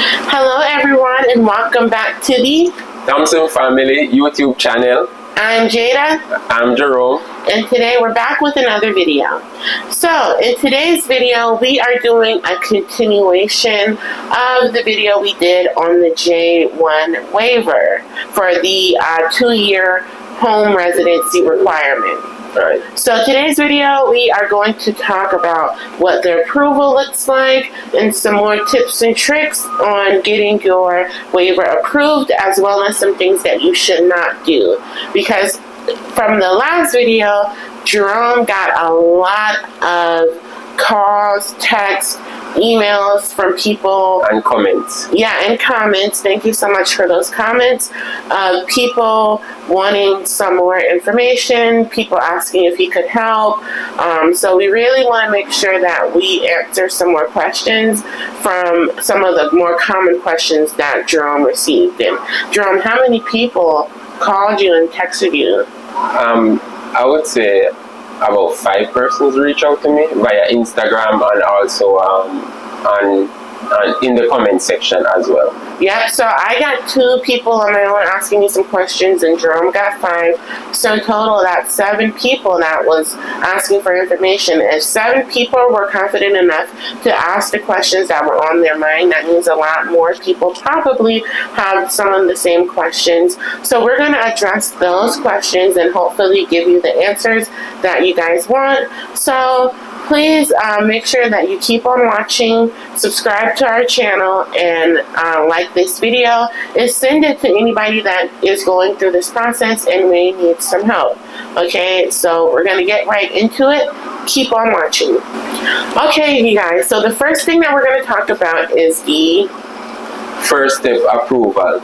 Hello everyone and welcome back to the Thompson Family YouTube channel. I'm Jada. I'm Jerome. And today we're back with another video. So in today's video we are doing a continuation of the video we did on the J1 waiver for the 2-year home residency requirement. Right. So today's video we are going to talk about what the approval looks like and some more tips and tricks on getting your waiver approved, as well as some things that you should not do. Because from the last video, Jerome got a lot of calls, texts, emails from people and comments. Yeah, and comments. Thank you so much for those comments. People wanting some more information, people asking if he could help. So we really want to make sure that we answer some more questions from some of the more common questions that Jerome received. And Jerome, how many people called you and texted you? I would say about 5 persons reach out to me via Instagram and also in the comment section as well. Yep, so I got 2 people on my own asking me some questions, and Jerome got 5. So in total, that's 7 people that was asking for information. If 7 people were confident enough to ask the questions that were on their mind, that means a lot more people probably have some of the same questions. So we're going to address those questions and hopefully give you the answers that you guys want. So please make sure that you keep on watching, subscribe to our channel, and like this video, and send it to anybody that is going through this process and may need some help. Okay, so we're going to get right into it. Keep on watching. Okay, you guys, so the first thing that we're going to talk about is the first step approval.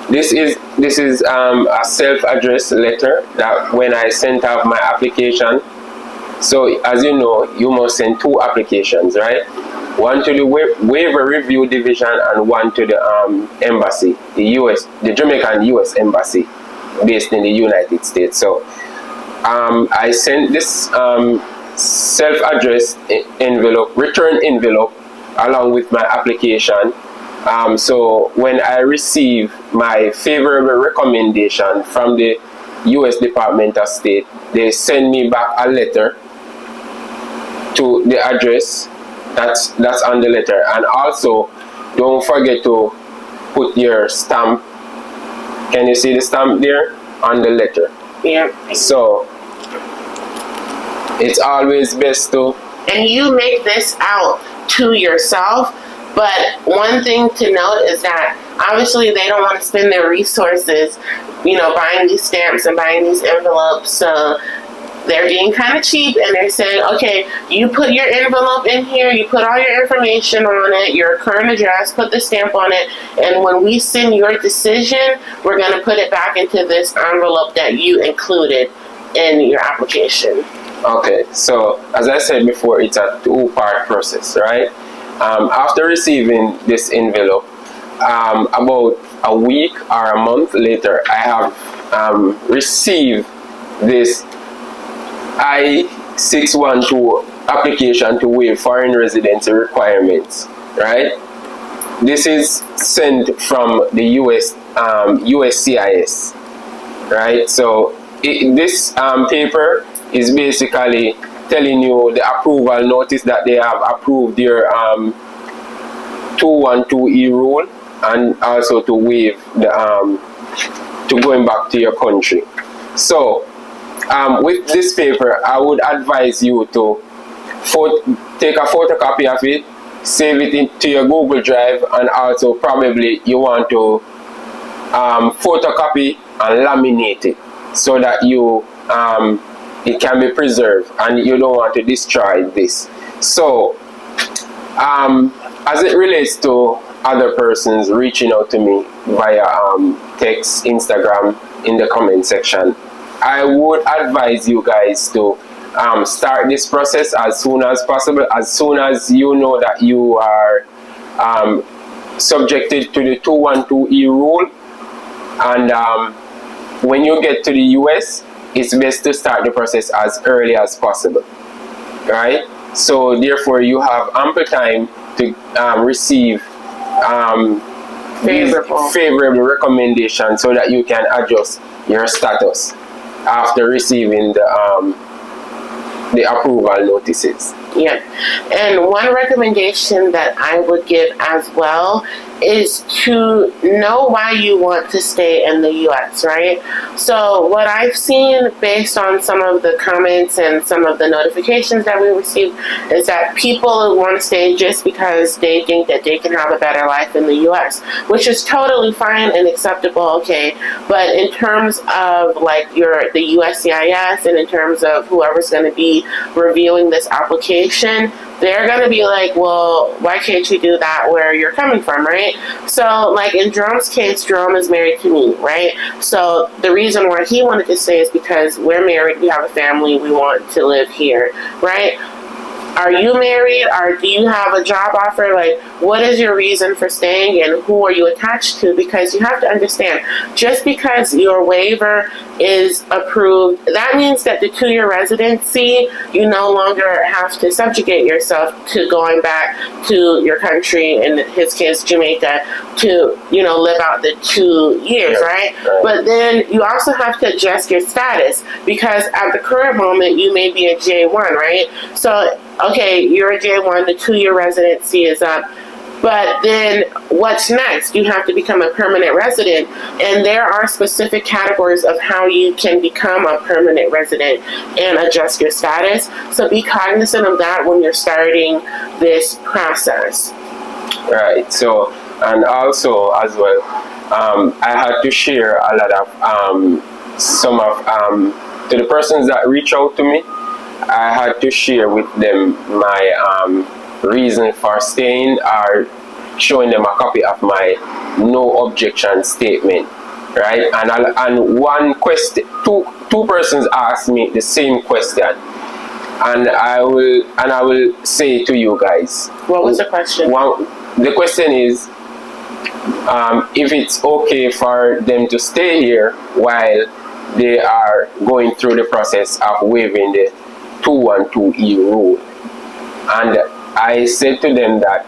This is a self-addressed letter that when I sent out my application. So as you know, you must send 2 applications, right? One to the waiver review division and one to the embassy, the Jamaican U.S. embassy based in the United States. So I sent this self-addressed envelope, return envelope, along with my application. So when I receive my favorable recommendation from the U.S. Department of State, they send me back a letter to the address that's on the letter. And also, don't forget to put your stamp. Can you see the stamp there on the letter? Yeah. So it's always best to. And you make this out to yourself. But one thing to note is that obviously they don't want to spend their resources, buying these stamps and buying these envelopes. So they're being kind of cheap, and they're saying, okay, you put your envelope in here, you put all your information on it, your current address, put the stamp on it, and when we send your decision, we're going to put it back into this envelope that you included in your application. Okay, so as I said before, it's a 2-part process, right? After receiving this envelope, about a week or a month later, I have received this I-612 application to waive foreign residency requirements, right? This is sent from the USCIS, right? So this paper is basically telling you the approval notice that they have approved your 212E rule, and also to waive the to going back to your country. So with this paper, I would advise you to take a photocopy of it, save it into your Google Drive, and also probably you want to photocopy and laminate it so that it can be preserved and you don't want to destroy this. So as it relates to other persons reaching out to me via text, Instagram, in the comment section, I would advise you guys to start this process as soon as possible, as soon as you know that you are subjected to the 212E rule. And when you get to the US, it's best to start the process as early as possible, right? So therefore you have ample time to receive favorable recommendation so that you can adjust your status after receiving the approval notices. Yeah. And one recommendation that I would give as well is to know why you want to stay in the US, right? So what I've seen based on some of the comments and some of the notifications that we received is that people want to stay just because they think that they can have a better life in the US, which is totally fine and acceptable, okay? But in terms of like the USCIS and in terms of whoever's going to be reviewing this application, they're going to be like, well, why can't you do that where you're coming from, right? So, like in Jerome's case, Jerome is married to me, right? So the reason why he wanted to stay is because we're married, we have a family, we want to live here, right? Are you married, or do you have a job offer? Like, what is your reason for staying, and who are you attached to? Because you have to understand, just because your waiver is approved, that means that the 2-year residency, you no longer have to subjugate yourself to going back to your country, in his case, Jamaica, to, live out the 2 years, right? But then you also have to adjust your status, because at the current moment, you may be a J1, right? So, okay, you're a J1, the 2-year residency is up. But then what's next? You have to become a permanent resident. And there are specific categories of how you can become a permanent resident and adjust your status. So be cognizant of that when you're starting this process. Right. So, and also as well, I had to share a lot of some of to the persons that reach out to me. I had to share with them my reason for staying, or showing them a copy of my no objection statement, right? And one question, two persons asked me the same question, and I will say to you guys. What was the question? The question is, if it's okay for them to stay here while they are going through the process of waiving the 212E rule. And I said to them that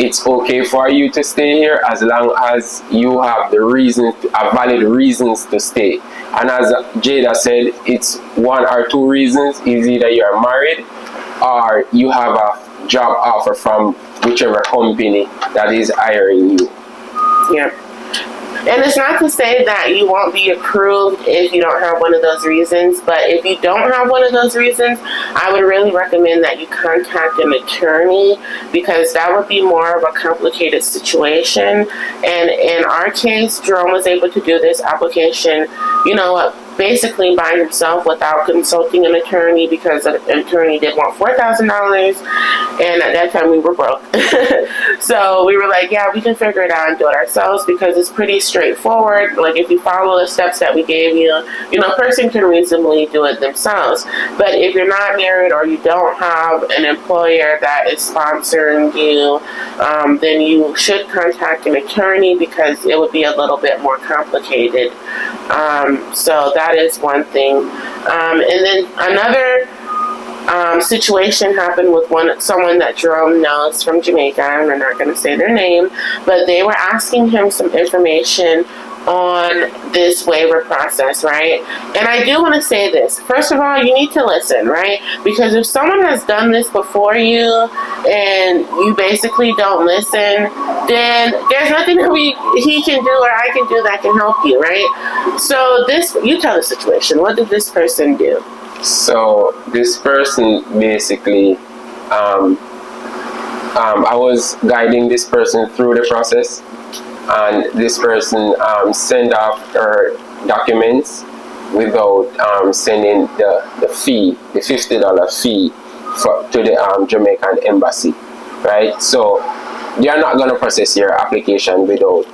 it's okay for you to stay here as long as you have the valid reasons to stay. And as Jada said, it's 1 or 2 reasons. Is either you're married or you have a job offer from whichever company that is hiring you. Yeah. And it's not to say that you won't be approved if you don't have one of those reasons, but if you don't have one of those reasons, I would really recommend that you contact an attorney, because that would be more of a complicated situation. And in our case, Jerome was able to do this application, basically by himself without consulting an attorney, because an attorney did want $4,000, and at that time we were broke. So we were like, yeah, we can figure it out and do it ourselves, because it's pretty straightforward. Like, if you follow the steps that we gave you, a person can reasonably do it themselves. But if you're not married or you don't have an employer that is sponsoring you, then you should contact an attorney, because it would be a little bit more complicated. So that is one thing. And then another situation happened with someone that Jerome knows from Jamaica, and we're not going to say their name, but they were asking him some information on this waiver process, right? And I do want to say this. First of all, you need to listen, right? Because if someone has done this before you and you basically don't listen, then there's nothing that he can do or I can do that can help you, right? So you tell the situation. What did this person do? So this person basically, I was guiding this person through the process, and this person sent off her documents without sending the fee, the $50 fee to the Jamaican embassy, right? So they are not going to process your application without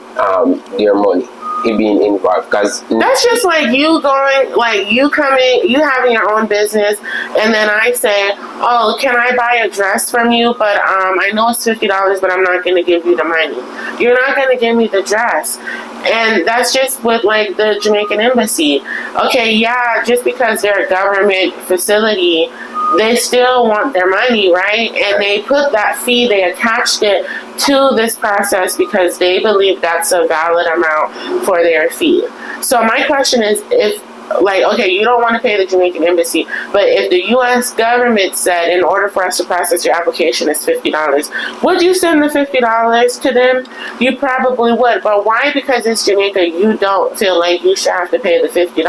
their money being involved, because that's just like you going, like you having your own business, and then I say, oh, can I buy a dress from you, but I know it's $50, but I'm not going to give you the money. You're not going to give me the dress. And that's just with like the Jamaican embassy. Okay, yeah, just because they're a government facility, they still want their money, right? And they put that fee, they attached it to this process because they believe that's a valid amount for their fee. So my question is, if like, okay, you don't want to pay the Jamaican embassy, but if the U.S. government said in order for us to process your application is $50, would you send the $50 to them? You probably would, but why? Because it's Jamaica, you don't feel like you should have to pay the $50.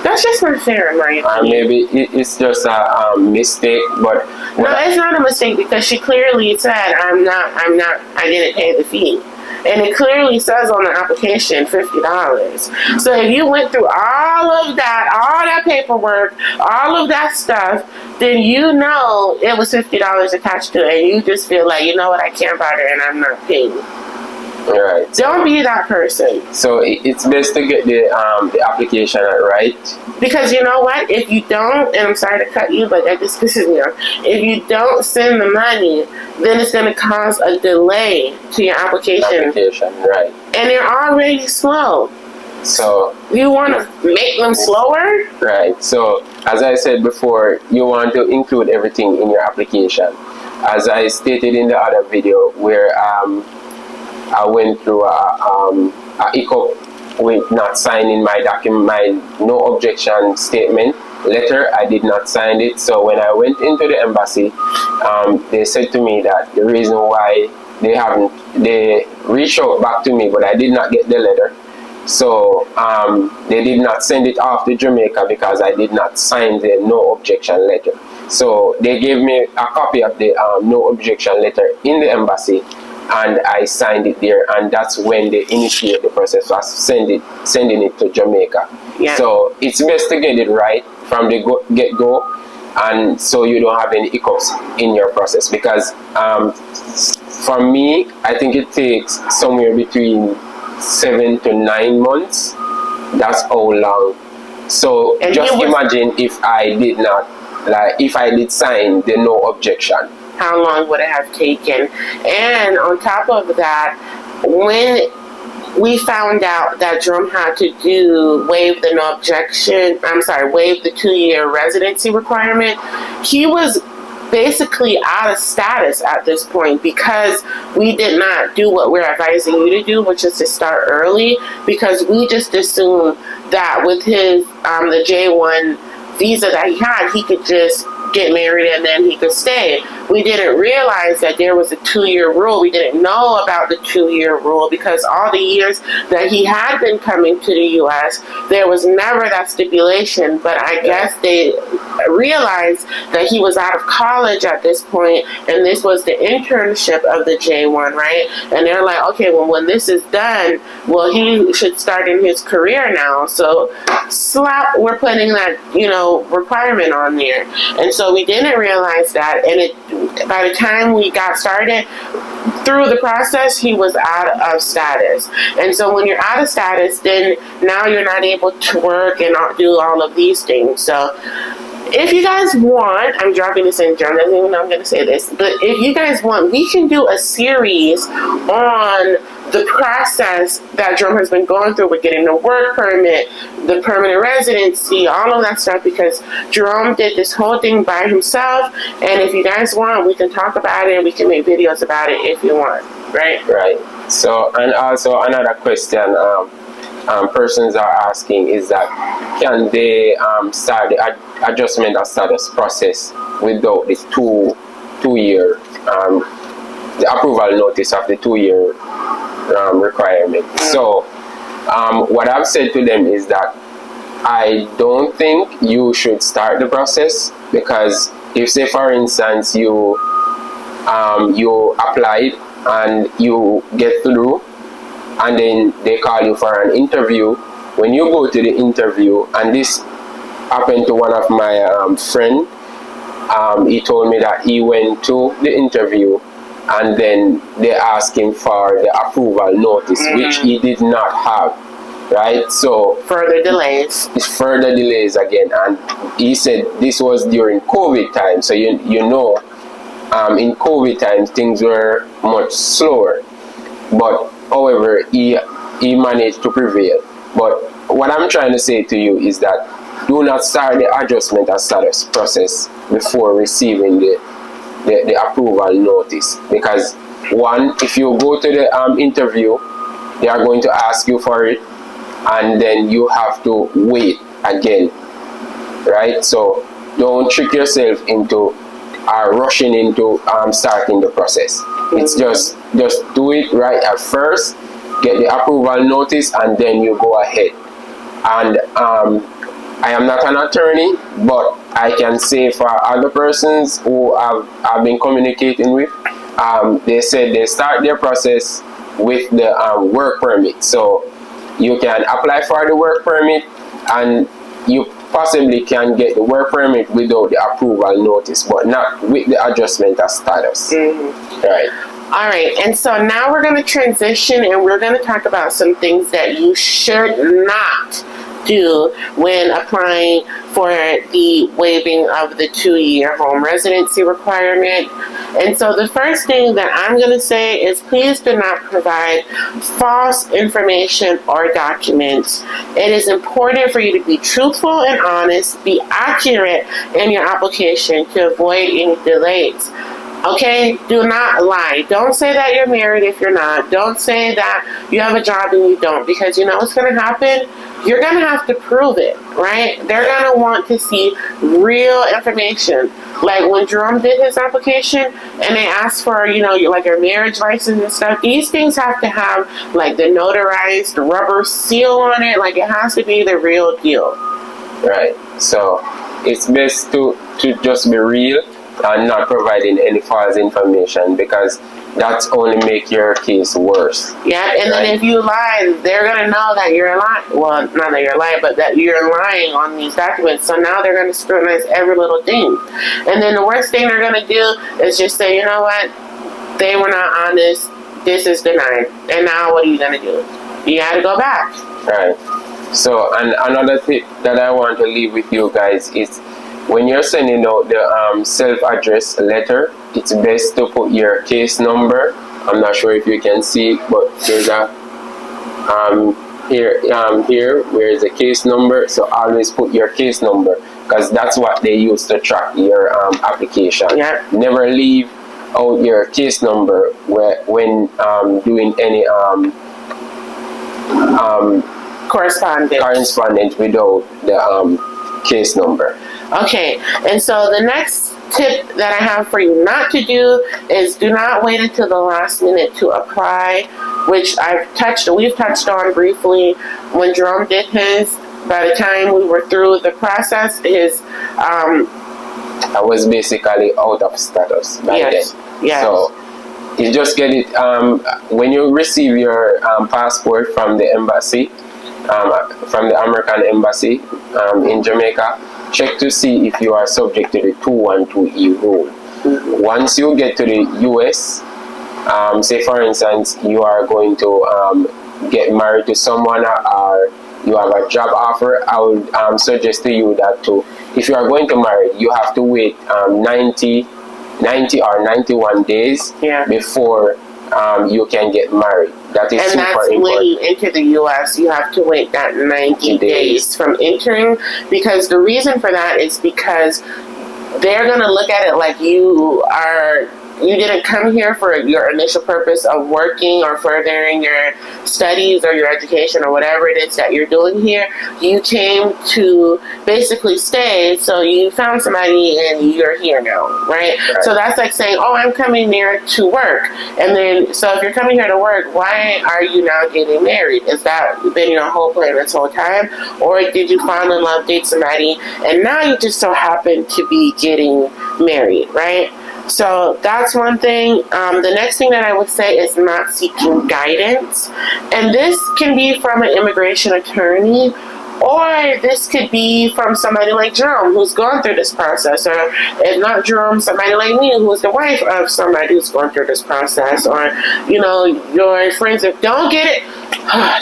That's just not fair, in my opinion. Maybe it's just a mistake, but no, it's not a mistake because she clearly said, I didn't pay the fee. And it clearly says on the application $50. So if you went through all that paperwork, all of that stuff, then you know it was $50 attached to it, and you just feel like, you know what, I can't bother and I'm not paying. Right. Don't be that person. So it's best to get the application right. Because you know what? If you don't, and I'm sorry to cut you, but that just pisses me off. If you don't send the money, then it's going to cause a delay to your application. Right. And they're already slow. So you want to make them slower? Right. So as I said before, you want to include everything in your application. As I stated in the other video, where I went through a hiccup with not signing my document, my no objection statement letter. I did not sign it. So when I went into the embassy, they said to me that the reason why they reached out back to me, but I did not get the letter. So they did not send it off to Jamaica because I did not sign the no objection letter. So they gave me a copy of the no objection letter in the embassy, and I signed it there, and that's when they initiate the process of sending it to Jamaica. Yeah. So it's best to get it right from the get-go, and so you don't have any hiccups in your process. Because for me, I think it takes somewhere between 7 to 9 months. That's how long. So and just imagine if I did not, if I did sign the no objection. How long would it have taken? And on top of that, when we found out that Jerome had to waive the no objection, waive the 2-year residency requirement, he was basically out of status at this point because we did not do what we're advising you to do, which is to start early, because we just assumed that with his the J1 visa that he had, he could just get married and then he could stay. We didn't realize that there was a 2-year rule. We didn't know about the 2-year rule because all the years that he had been coming to the U.S., there was never that stipulation. But I guess they realized that he was out of college at this point, and this was the internship of the J1, right? And they're like, okay, well, when this is done, well, he should start in his career now. So we're putting that, requirement on there. And so we didn't realize that, and by the time we got started, through the process, he was out of status. And so when you're out of status, then now you're not able to work and not do all of these things. So if you guys want, I'm dropping this in, John doesn't even know I'm going to say this, but if you guys want, we can do a series on the process that Jerome has been going through with getting the work permit, the permanent residency, all of that stuff, because Jerome did this whole thing by himself. And if you guys want, we can talk about it and we can make videos about it if you want, right? Right. So, and also another question persons are asking is that, can they start the adjustment of status process without this two-year the approval notice of the 2-year requirement? So what I've said to them is that I don't think you should start the process, because if, say for instance, you applied and you get through, and then they call you for an interview, when you go to the interview, and this happened to one of my friend, he told me that he went to the interview and then they asked him for the approval notice, which he did not have, right? So further delays. It's further delays again, and he said this was during COVID time, so you know, in COVID times things were much slower, but however he managed to prevail. But what I'm trying to say to you is that do not start the adjustment of status process before receiving the approval notice, because one, if you go to the interview, they are going to ask you for it, and then you have to wait again, right? So don't trick yourself into rushing into starting the process. It's just do it right at first, get the approval notice, and then you go ahead. And I am not an attorney, but I can say for other persons who I've been communicating with, they said they start their process with the work permit. So you can apply for the work permit, and you possibly can get the work permit without the approval notice, but not with the adjustment of status. Right. All right, and so now we're going to transition, and we're going to talk about some things that you should not do when applying for the waiving of the 2-year home residency requirement. And so the first thing that I'm going to say is, please do not provide false information or documents. It is important for you to be truthful and honest, be accurate in your application to avoid any delays. Okay, do not lie. Don't say that you're married if you're not. Don't say that you have a job and you don't, because you know what's going to happen? You're going to have to prove it, right? They're going to want to see real information. Like when Jerome did his application and they asked for, you know, like your marriage license and stuff, these things have to have like the notarized rubber seal on it. Like it has to be the real deal. Right. So it's best to just be real and not providing any false information, because that's only make your case worse. Yeah, and right? then if you lie, they're gonna know that you're lying. Well, not that you're lying, but that you're lying on these documents. So now they're gonna scrutinize every little thing. And then the worst thing they're gonna do is just say, you know what, they were not honest. This is denied. And now what are you gonna do? You gotta go back. Right. So, and another tip that I want to leave with you guys is, when you're sending out the self-address letter, it's best to put your case number. I'm not sure if you can see, but there's a here where is the case number. So always put your case number, because that's what they use to track your application. Yeah. Never leave out your case number when doing any correspondence without the case number. Okay, and so the next tip that I have for you not to do is do not wait until the last minute to apply, which we've touched on briefly. When Jerome did his, by the time we were through the process, I was basically out of status by then. Yes. So you just get it when you receive your passport from the embassy, from the American embassy in Jamaica. Check to see if you are subject to the 212E rule. Once you get to the US, say for instance you are going to get married to someone, or you have a job offer, I would suggest to you that if you are going to marry, you have to wait 90 or 91 days before you can get married. That is super important. And that's when you enter the U.S., you have to wait that 90 days from entering, because the reason for that is because they're going to look at it like you didn't come here for your initial purpose of working or furthering your studies or your education or whatever it is that you're doing here. You came to basically stay, so you found somebody and you're here now, right? So that's like saying, oh, I'm coming here to work. And then, so if you're coming here to work, why are you now getting married? Is that been your whole plan this whole time? Or did you fall in love, date somebody, and now you just so happen to be getting married, right? So that's one thing. The next thing that I would say is not seeking guidance. And this can be from an immigration attorney, or this could be from somebody like Jerome who's gone through this process, or if not Jerome, somebody like me who's the wife of somebody who's gone through this process, or, you know, your friends that don't get it.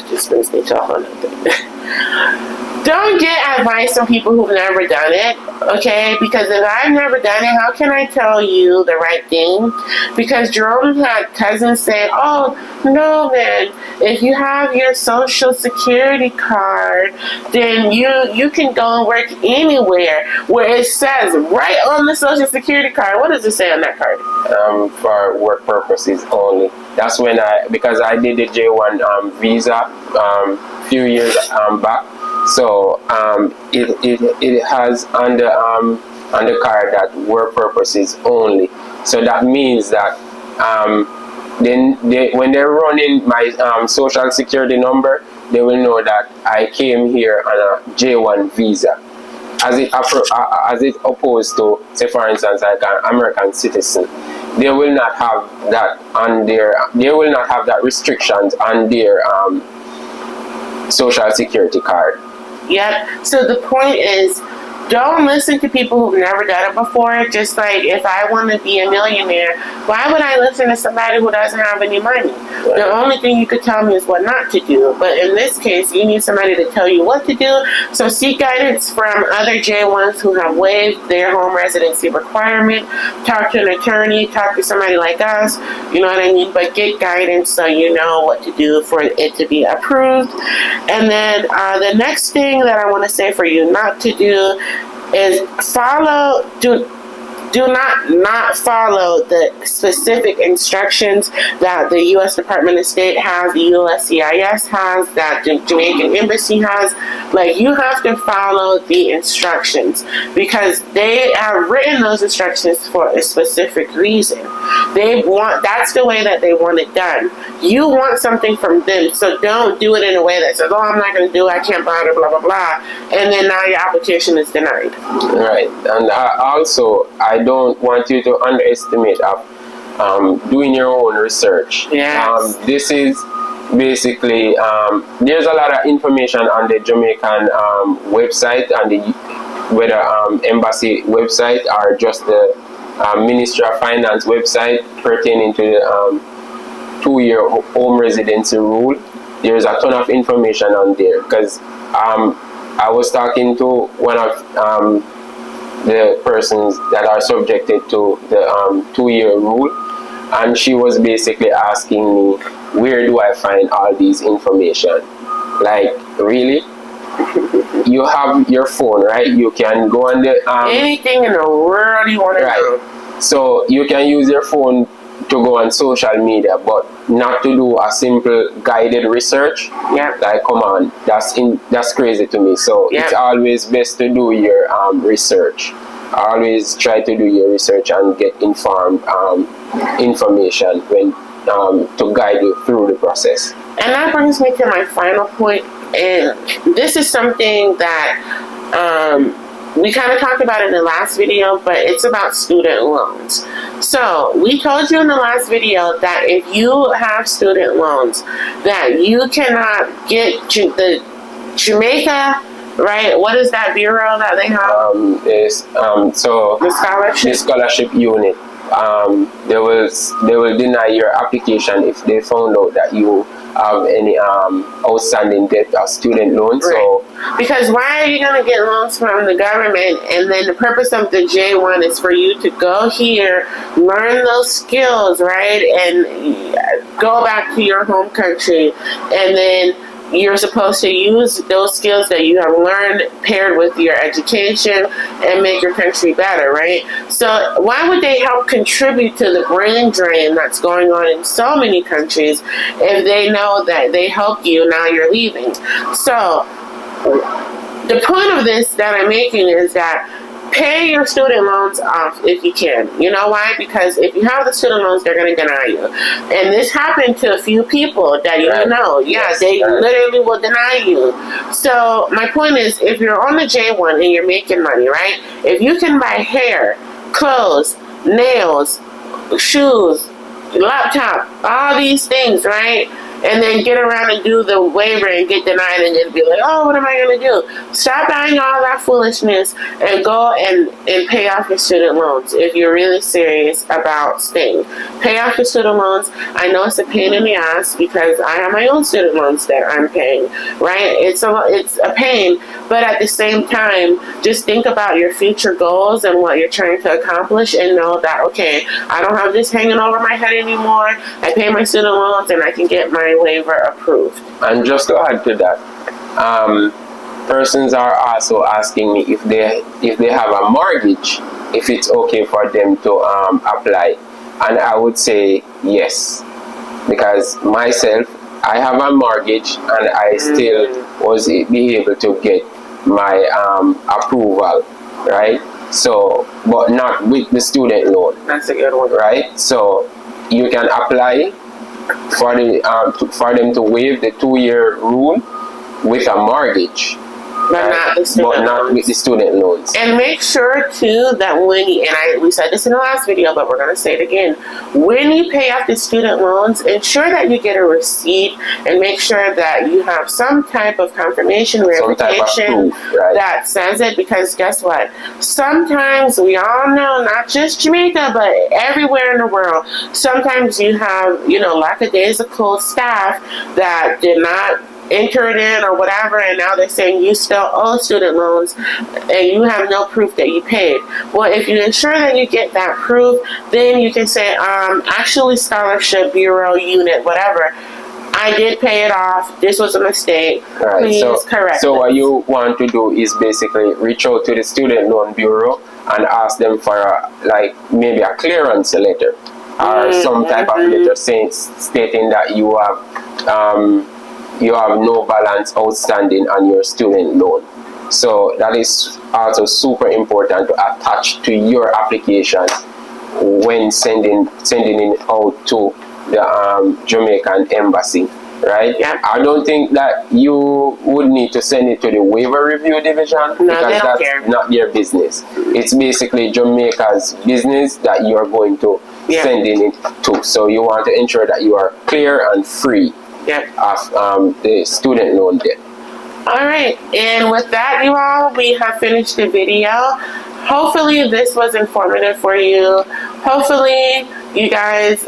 This brings me to a whole nother thing. Don't get advice from people who've never done it, okay? Because if I've never done it, how can I tell you the right thing? Because Jerome had cousins say, oh, no, man, if you have your social security card, then you can go and work anywhere. Where it says right on the social security card, what does it say on that card? For work purposes only. That's when because I did the J1 visa few years back. So it has on the card that work purposes only. So that means that then when they're running my social security number, they will know that I came here on a J1 visa, as it opposed to, say for instance, like an American citizen. They will not have that on their. They will not have that restrictions on their social security card. Yep. So the point is, don't listen to people who've never done it before. Just like if I want to be a millionaire, why would I listen to somebody who doesn't have any money? Right. The only thing you could tell me is what not to do. But in this case, you need somebody to tell you what to do. So seek guidance from other J1s who have waived their home residency requirement. Talk to an attorney. Talk to somebody like us. You know what I mean? But get guidance so you know what to do for it to be approved. And then the next thing that I want to say for you not to do is do not follow the specific instructions that the U.S. Department of State has, the USCIS has, that the Jamaican Embassy has. Like, you have to follow the instructions because they have written those instructions for a specific reason. That's the way that they want it done. You want something from them, so don't do it in a way that says, oh, I'm not going to do it, I can't bother, blah, blah, blah, and then now your application is denied. Right, and also, I don't want you to underestimate doing your own research. Yes. This is basically, there's a lot of information on the Jamaican website and whether embassy website or just the Ministry of Finance website pertaining to the 2-year home residency rule. There's a ton of information on there because I was talking to one of the persons that are subjected to the 2-year rule, and she was basically asking me, where do I find all these information? Like, really? You have your phone, right? You can go on the anything in the world you want to know. So you can use your phone to go on social media, but not to do a simple guided research. Yeah. Like, come on, that's crazy to me. So it's always best to do your research. Always try to do your research and get informed information when to guide you through the process. And that brings me to my final point, and this is something that we kind of talked about in the last video, but it's about student loans. So we told you in the last video that if you have student loans, that you cannot get the Jamaica, right? What is that bureau that they have? So the scholarship unit. They will deny your application if they found out that you have any outstanding debt or student loan. Right. So because why are you going to get loans from the government, and then the purpose of the J1 is for you to go here, learn those skills, right, and go back to your home country, and then you're supposed to use those skills that you have learned paired with your education and make your country better, right? So why would they help contribute to the brain drain that's going on in so many countries if they know that they help you, now you're leaving? So the point of this that I'm making is that pay your student loans off if you can. You know why? Because if you have the student loans, they're going to deny you. And this happened to a few people that you know. Yeah, they literally will deny you. So my point is, if you're on the J1 and you're making money, right? If you can buy hair, clothes, nails, shoes, laptop, all these things, right? and then get around and do the waiver and get denied and then be like, oh, what am I going to do? Stop buying all that foolishness and go and pay off your student loans if you're really serious about staying. Pay off your student loans. I know it's a pain in the ass because I have my own student loans that I'm paying, right? It's a pain, but at the same time, just think about your future goals and what you're trying to accomplish and know that, okay, I don't have this hanging over my head anymore. I pay my student loans and I can get my waiver approved. And just to add to that, persons are also asking me if they have a mortgage, if it's okay for them to apply. And I would say yes, because myself, I have a mortgage and I still was be able to get my approval, right? So, but not with the student loan. That's a good one, right? So you can apply for them to waive the 2-year rule with a mortgage, but not with the student loans. And make sure too that when you, we said this in the last video, but we're going to say it again, when you pay off the student loans, ensure that you get a receipt and make sure that you have some type of confirmation, verification that says it, because guess what? Sometimes, we all know, not just Jamaica, but everywhere in the world, sometimes you have, lackadaisical staff that did not enter it in or whatever, and now they're saying you still owe student loans and you have no proof that you paid. Well, if you ensure that you get that proof, then you can say, actually, scholarship bureau unit, whatever, I did pay it off. This was a mistake. Right. Please correct So this. what you want to do is basically reach out to the student loan bureau and ask them for maybe a clearance letter or some type of letter stating that you have no balance outstanding on your student loan. So that is also super important to attach to your application when sending it out to the Jamaican embassy, right? Yeah. I don't think that you would need to send it to the waiver review division, because that's not their business. It's basically Jamaica's business that you are going to sending it to. So you want to ensure that you are clear and free of the student loan debt. All right, and with that, you all, we have finished the video. Hopefully this was informative for you. Hopefully you guys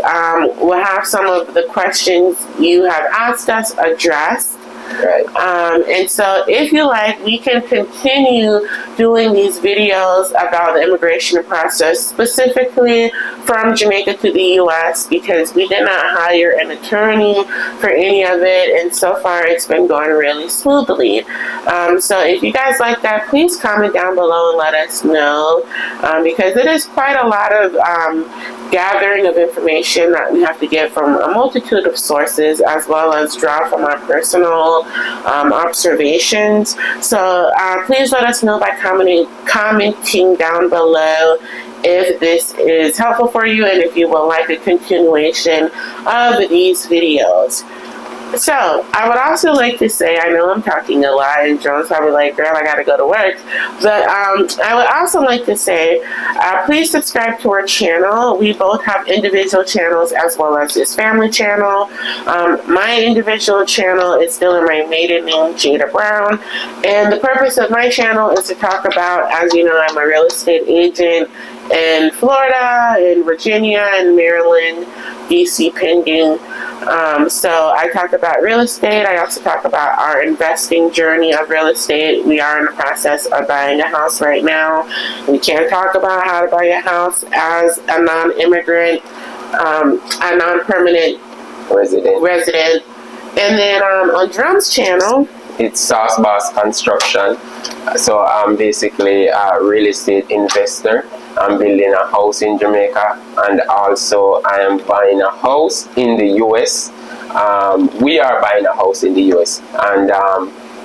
will have some of the questions you have asked us addressed. Right. And so if you like, we can continue doing these videos about the immigration process, specifically from Jamaica to the U.S., because we did not hire an attorney for any of it, and so far it's been going really smoothly. So if you guys like that, please comment down below and let us know, because it is quite a lot of gathering of information that we have to get from a multitude of sources, as well as draw from our personal observations. So please let us know by commenting down below if this is helpful for you and if you would like a continuation of these videos. So, I would also like to say, I know I'm talking a lot, and Joan's probably like, girl, I gotta go to work. But I would also like to say, please subscribe to our channel. We both have individual channels as well as this family channel. My individual channel is still in my maiden name, Jada Brown. And the purpose of my channel is to talk about, as you know, I'm a real estate agent in Florida, in Virginia, in Maryland, DC pending. So I talk about real estate. I also talk about our investing journey of real estate. We are in the process of buying a house right now. We can't talk about how to buy a house as a non-immigrant, a non-permanent resident. And then on Drum's channel, it's Sauce Boss Construction. So I'm basically a real estate investor. I'm building a house in Jamaica, and also I am buying a house in the US. We are buying a house in the US, and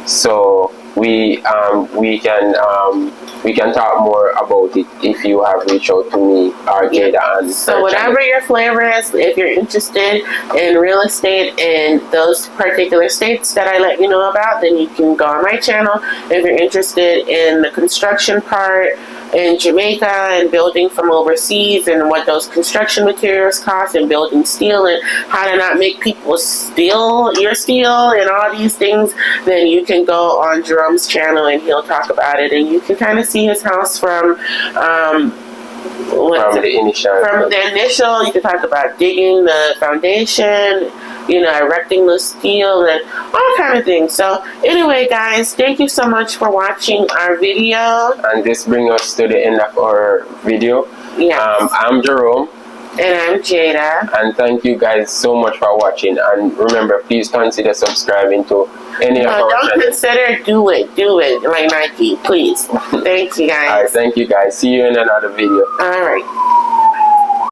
so we can talk more about it if you have reached out to me or Jada. And so whatever your flavor is, if you're interested in real estate in those particular states that I let you know about, then you can go on my channel. If you're interested in the construction part in Jamaica and building from overseas and what those construction materials cost and building steel and how to not make people steal your steel and all these things, then you can go on Jerome's channel and he'll talk about it, and you can kind of see his house from the initial. You can talk about digging the foundation, erecting the steel and all kind of things. So anyway, guys, thank you so much for watching our video. And this brings us to the end of our video. Yes. I'm Jerome. And I'm Jada. And thank you guys so much for watching. And remember, please consider subscribing to any of our channels. Don't consider, do it like Nike, please. Thank you, guys. All right, thank you guys. See you in another video. All right.